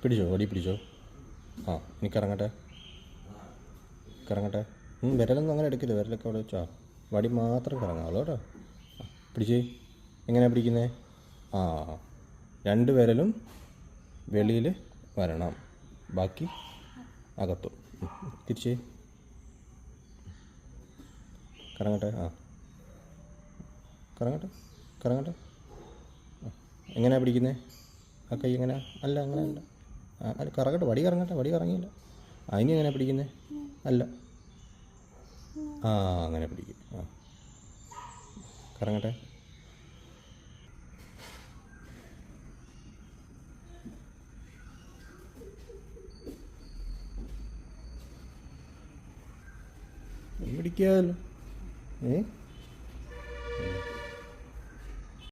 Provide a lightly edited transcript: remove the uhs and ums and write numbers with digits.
പിടിച്ചോ, വടി പിടിച്ചോ. ആ, ഇനി കറങ്ങട്ടെ, കറങ്ങട്ടെ. വിരലൊന്നും അങ്ങനെ എടുക്കില്ല, വിരലൊക്കെ അവിടെ വെച്ചോ. വടി മാത്രം കറങ്ങാവുള്ളൂ കേട്ടോ. പിടിച്ചേ. എങ്ങനെയാണ് പിടിക്കുന്നത്? ആ, രണ്ട് വിരലും വെളിയിൽ വരണം, ബാക്കി അകത്തും. തിരിച്ചേ, കറങ്ങട്ടെ. ആ, കറങ്ങട്ടെ, കറങ്ങട്ടെ. എങ്ങനെയാണ് പിടിക്കുന്നത്? ആ കൈ എങ്ങനെ? അല്ല, അങ്ങനെ അല്ല. അല്ല, കറങ്ങട്ടെ, വടി കറങ്ങട്ടെ. വടി കറങ്ങിയില്ല. അതിന് എങ്ങനെ പിടിക്കുന്നത്? അല്ല. ആ, അങ്ങനെ പിടിക്കും. ആ, കറങ്ങട്ടെ. പിടിക്കാമല്ലോ.